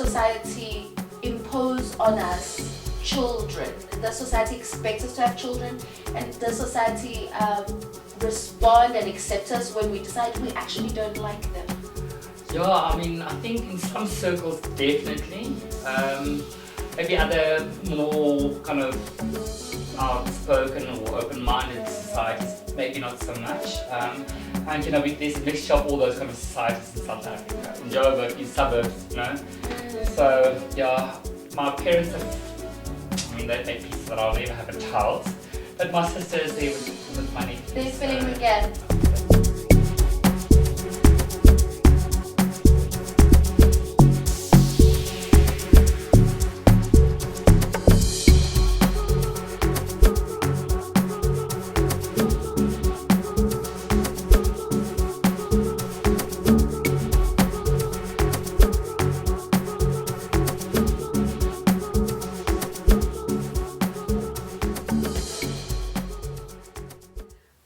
society impose on us children? Does society expect us to have children? And does society respond and accept us when we decide we actually don't like them? Yeah, I mean, I think in some circles definitely. Maybe other more kind of outspoken or open-minded societies, maybe not so much. And you know, there's a mixture of all those kind of societies in South Africa, in Joburg, in suburbs, you know. So yeah, my parents have, I mean, they made peace that I'll never have a child. But my sister is there with money. They're feeling again.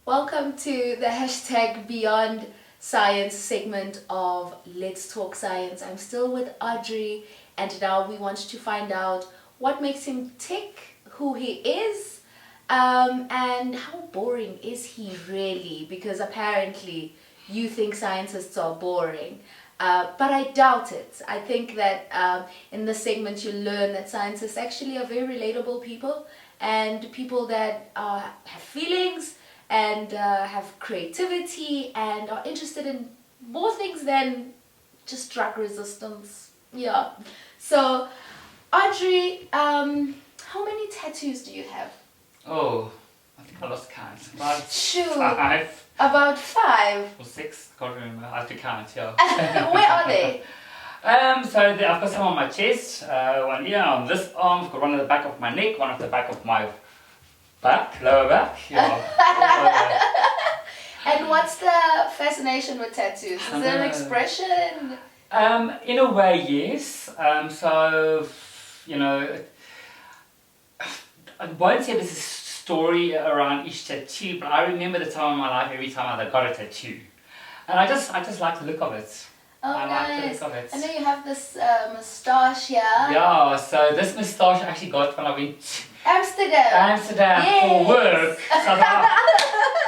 Welcome to the hashtag Beyond Science segment of Let's Talk Science. I'm still with Audrey, and now we want to find out what makes him tick, who he is, and how boring is he really, because apparently you think scientists are boring. But I doubt it. I think that in this segment you learn that scientists actually are very relatable people, and people that have feelings and have creativity and are interested in more things than just drug resistance. Yeah. So, Audrey, how many tattoos do you have? Oh, I think I lost count. About Shoot. 5 About 5. or 6, I can't remember. I have to count, yeah. Where are they? So I've got some on my chest, one here on this arm, I've got one at the back of my neck, one at the back of my back, lower back. Yeah. And what's the fascination with tattoos? Is there an expression? In a way, yes. So, you know, I won't say there's a story around each tattoo, but I remember the time in my life every time I got a tattoo. And I just like the look of it. Oh, I nice. like the look of it. I know you have this moustache here. Yeah, so this moustache I actually got when I went to Amsterdam. Yes. For work. So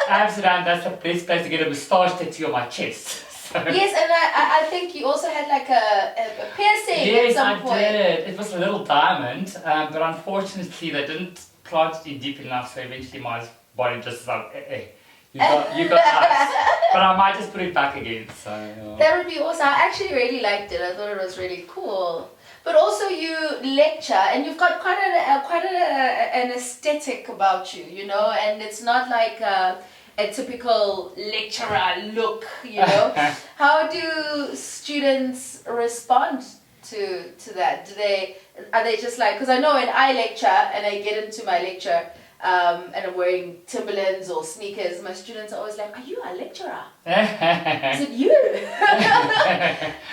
Amsterdam, that's the best place to get a moustache tattoo on my chest. So. Yes, and I think you also had like a piercing at some point. Yes, I did. It was a little diamond, but unfortunately they didn't plant it in deep enough, so eventually my body just was like, you got us. But I might just put it back again. So yeah. That would be awesome. I actually really liked it. I thought it was really cool. But also you lecture, and you've got quite an aesthetic about you, you know, and it's not like a typical lecturer look, you know. How do students respond to that? Are they just like, because I know when I lecture and I get into my lecture and I'm wearing Timberlands or sneakers, my students are always like, are you a lecturer? Is it you?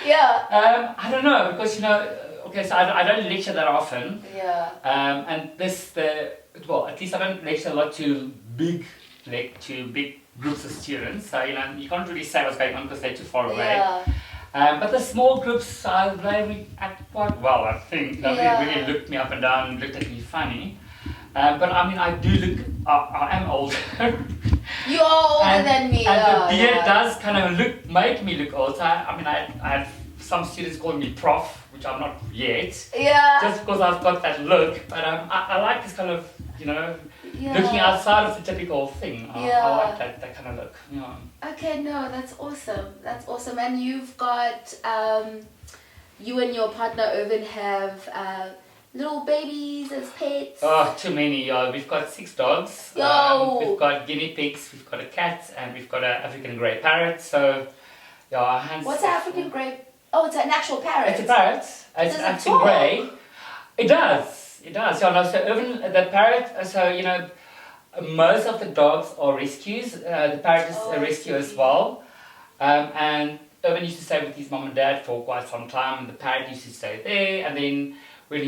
Yeah. I don't know, because, you know, okay, so I don't lecture that often. Yeah. And well, at least I don't lecture a lot to big groups of students. So, you know, you can't really say what's going on because they're too far away. Yeah. But the small groups, they act quite well, I think. They really looked me up and down and looked at me funny. But I mean, I do look, I am older. You are older than me. And the beard does kind of make me look old. So I mean, I had some students calling me prof, which I'm not yet. Yeah. Just because I've got that look. But I like this kind of, you know, looking outside of the typical thing. I like that kind of look. Yeah. Okay, no, that's awesome. That's awesome. And you've got, you and your partner Irvin have little babies as pets. Oh, too many. We've got 6 dogs. We've got guinea pigs, we've got a cat, and we've got an African grey parrot. So, yeah. What's an African grey? Oh, it's an actual parrot. It's a parrot. It's African grey. It does. Yeah, no, so even the parrot, so, you know, most of the dogs are rescues. The parrot is a rescue as well. And Irvin used to stay with his mom and dad for quite some time, and the parrot used to stay there. And then when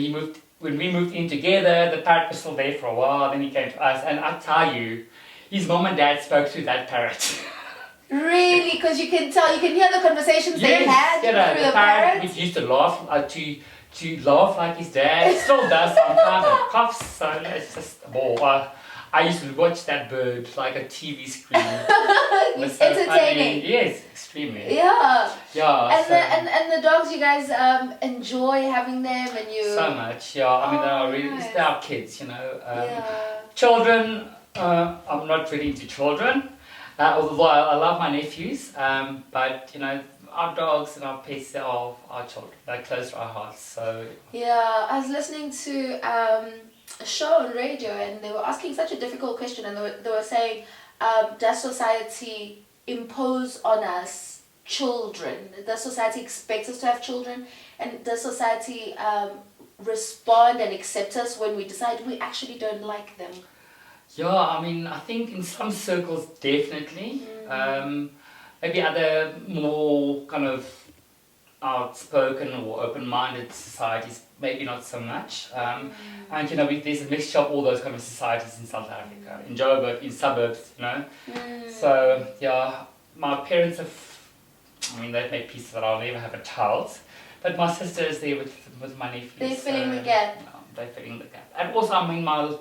we moved in together, the parrot was still there for a while. Then he came to us, and I tell you, his mom and dad spoke to that parrot. Really? Because you can tell, you can hear the conversations they had you know, through the the parent parents. which used to laugh, to laugh like his dad, still does sometimes, and coughs, so it's just a ball. I used to watch that bird like a TV screen. It's entertaining. Funny. Yes, extremely. Yeah. Yeah. And so, the dogs, you guys enjoy having them, and you. so much, yeah. I mean, they are really, nice. they are kids, you know. Yeah. Children, I'm not really into children, although I love my nephews, but, you know, our dogs and our pets, they are our children. They're close to our hearts, so... Yeah, I was listening to a show on radio, and they were asking such a difficult question, and they were saying, does society impose on us children? Does society expect us to have children? And does society respond and accept us when we decide we actually don't like them? Yeah, I mean, I think in some circles, definitely. Maybe other more kind of outspoken or open-minded societies, maybe not so much. And, you know, there's a mixture of all those kind of societies in South Africa, in Joburg, in suburbs, you know. So, yeah, my parents have, I mean, they've made peace that I'll never have a child. But my sister is there with my nephews. They're filling the gap. They're filling the gap. And also, I mean, my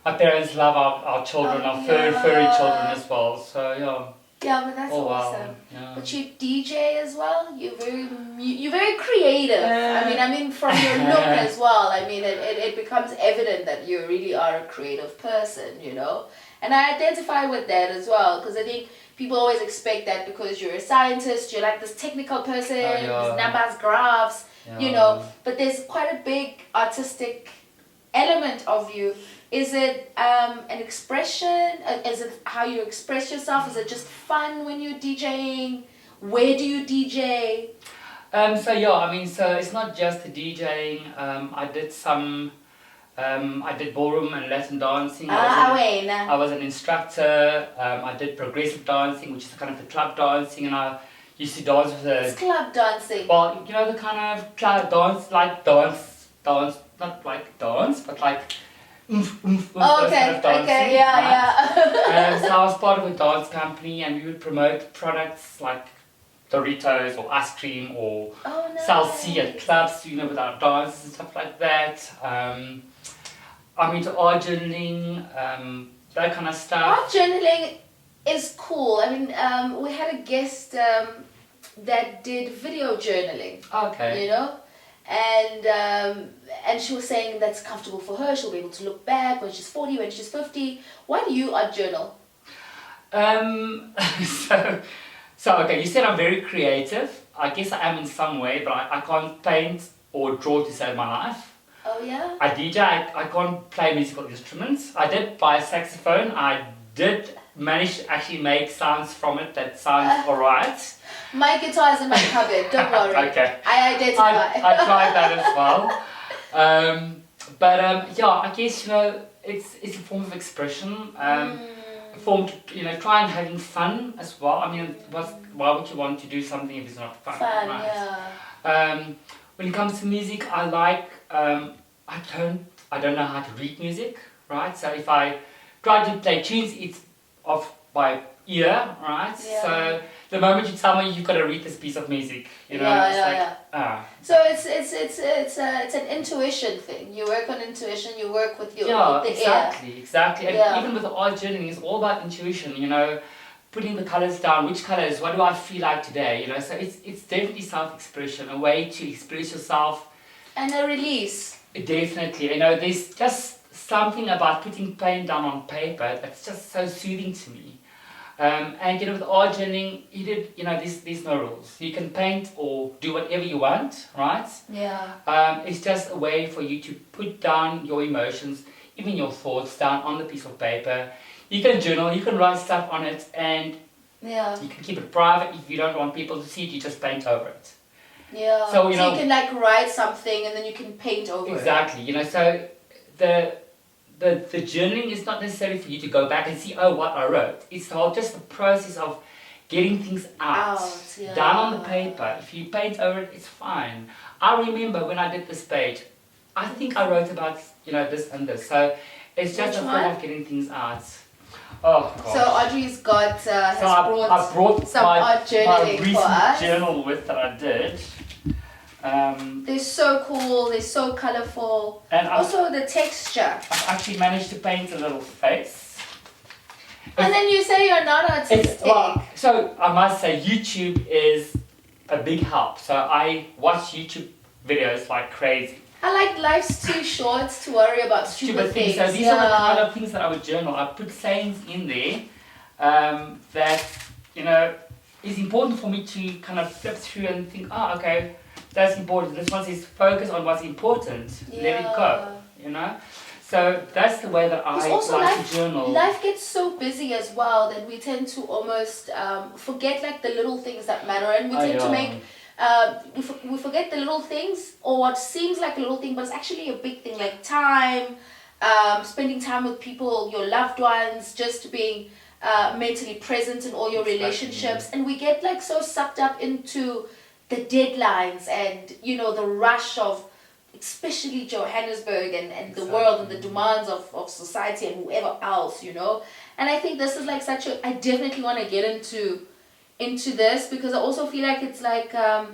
parents love our children, our furry children as well. So, yeah. Yeah, but that's awesome. Wow. Yeah. But you DJ as well. You're very creative. I mean, from your look as well. I mean, it becomes evident that you really are a creative person, you know. And I identify with that as well, because I think people always expect that because you're a scientist, you're like this technical person, these numbers, graphs, you know. But there's quite a big artistic element of you. Is it an expression? Is it how you express yourself? Is it just fun when you're DJing? Where do you DJ? So yeah, I mean, so it's not just the DJing. I did ballroom and Latin dancing. I was an instructor. I did progressive dancing, which is kind of the club dancing, and I used to dance with It's club dancing. Well, you know, the kind of club dance, like dance, not like dance, but like Okay, yeah. So I was part of a dance company, and we would promote products like Doritos or ice cream or salsa at clubs, you know, with our dances and stuff like that. I'm into art journaling, that kind of stuff. Art journaling is cool. I mean, we had a guest that did video journaling. Okay. You know? And she was saying that's comfortable for her. She'll be able to look back when she's 40, when she's 50. Why do you art journal? So okay, you said I'm very creative. I guess I am in some way, but I can't paint or draw to save my life. Oh yeah? I DJ, I can't play musical instruments. I did buy a saxophone. I did manage to actually make sounds from it that sounds alright. My guitar is in my cupboard, don't worry. Okay. I identify. I tried that as well. But yeah, I guess, you know, it's a form of expression. A form to, you know, try and having fun as well. I mean, why would you want to do something if it's not fun? Right? Yeah. When it comes to music, I like, I don't know how to read music, right? So if I try to play tunes, it's off by ear, right? Yeah. So the moment you tell me you've got to read this piece of music, you know, So it's an intuition thing. You work on intuition. You work with your with the ear. Exactly. And even with the art journaling, it's all about intuition. You know, putting the colors down. Which colors? What do I feel like today? You know, so it's definitely self-expression, a way to express yourself. And a release. Definitely. You know, there's just something about putting paint down on paper that's just so soothing to me. And you know, with art journaling, there's no rules. You can paint or do whatever you want, right? Yeah. It's just a way for you to put down your emotions, even your thoughts, down on the piece of paper. You can journal, you can write stuff on it, and you can keep it private. If you don't want people to see it, you just paint over it. Yeah. So you can like write something and then you can paint over it. Exactly. You know, so the journaling is not necessarily for you to go back and see, oh, what I wrote. It's just the process of getting things out down on the paper. If you paint over it, it's fine. I remember when I did this page, I think I wrote about, you know, this and this. So it's just a form of getting things out. Oh gosh. So Audrey's got has So I brought some my, art my journaling recent for us. journal with that I did. They're so cool. They're so colorful. And also the texture. I've actually managed to paint a little face. And then you say you're not artistic. So I must say YouTube is a big help. So I watch YouTube videos like crazy. I like life's too short to worry about stupid things. So these are the kind of things that I would journal. I put sayings in there that, you know, is important for me to kind of flip through and think, oh, okay, that's important. This one says focus on what's important. Let it go, you know. So that's the way that I like to journal. Life gets so busy as well that we tend to almost forget like the little things that matter, and we tend to make we forget the little things, or what seems like a little thing but it's actually a big thing, like time, spending time with people, your loved ones, just being mentally present in all your relationships. And we get like so sucked up into the deadlines and, you know, the rush of especially Johannesburg and the world and the demands of society and whoever else, you know. And I think this is like such a, I definitely want to get into this, because I also feel like it's like a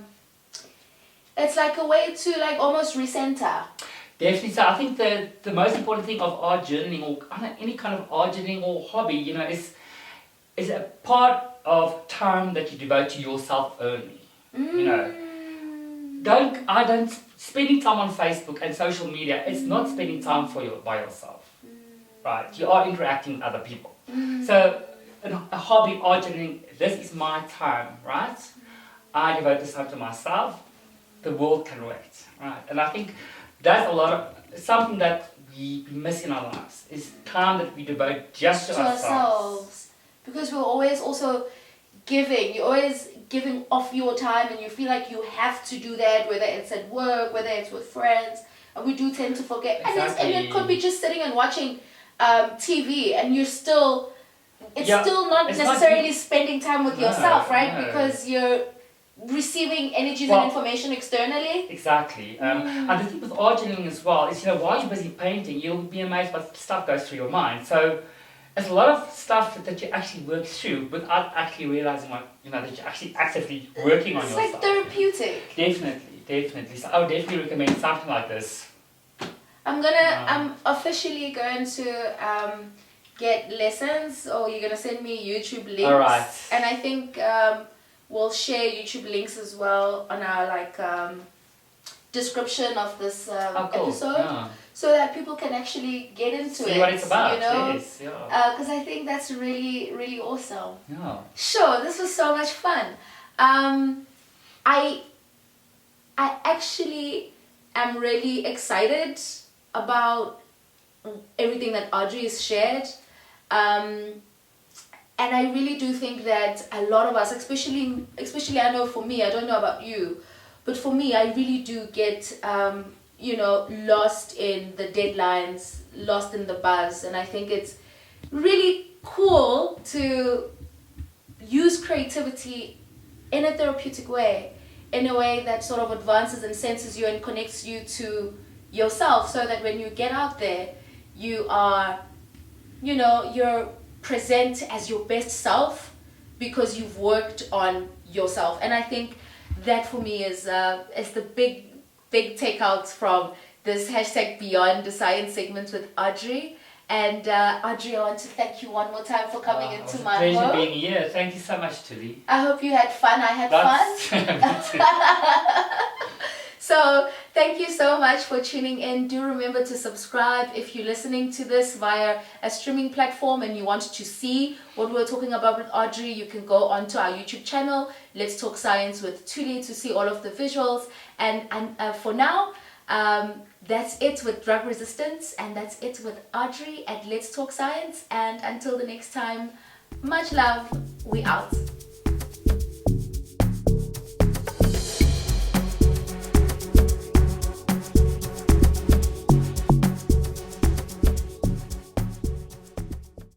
way to like almost recenter. Definitely. So I think the most important thing of art journaling, or any kind of art journaling or hobby, you know, is a part of time that you devote to yourself only. You know, spending time on Facebook and social media, it's not spending time by yourself, right? You are interacting with other people. So a hobby, art journaling, this is my time, right? I devote this time to myself. The world can wait, right? And I think that's something that we miss in our lives, is time that we devote just to ourselves. Because we're always also giving. You're always giving off your time, and you feel like you have to do that, whether it's at work, whether it's with friends, and we do tend to forget. Exactly. And it could be just sitting and watching TV, and you're still, it's still not necessarily spending time with yourself, right? No. Because you're receiving energies and information externally. Exactly. And the thing with art journaling as well is, you know, while you're busy painting, you'll be amazed what stuff goes through your mind. So there's a lot of stuff that you actually work through without actually realizing that you're actually actively working on yourself. It's like therapeutic. Definitely. So I would definitely recommend something like this. I'm officially going to get lessons, or you're gonna send me YouTube links. All right. And I think we'll share YouTube links as well on our description of this episode, so that people can actually get into it. See what it's about. You know? Yes, because I think that's really, really awesome. Yeah. Sure, this was so much fun. I actually am really excited about everything that Audrey has shared. And I really do think that a lot of us, especially I know for me, I don't know about you, but for me, I really do get, lost in the deadlines, lost in the buzz. And I think it's really cool to use creativity in a therapeutic way, in a way that sort of advances and senses you and connects you to yourself, so that when you get out there, you are, you're present as your best self because you've worked on yourself. And I think that for me is the big takeout from this hashtag Beyond the Science segment with Audrey. And Audrey, I want to thank you one more time for coming into my home. It's a pleasure being here. Thank you so much, Tilly. I hope you had fun. I had fun. So thank you so much for tuning in. Do remember to subscribe if you're listening to this via a streaming platform and you want to see what we're talking about with Audrey. You can go onto our YouTube channel, Let's Talk Science with Tuli, to see all of the visuals. And for now, that's it with drug resistance, and that's it with Audrey at Let's Talk Science. And until the next time, much love. We out.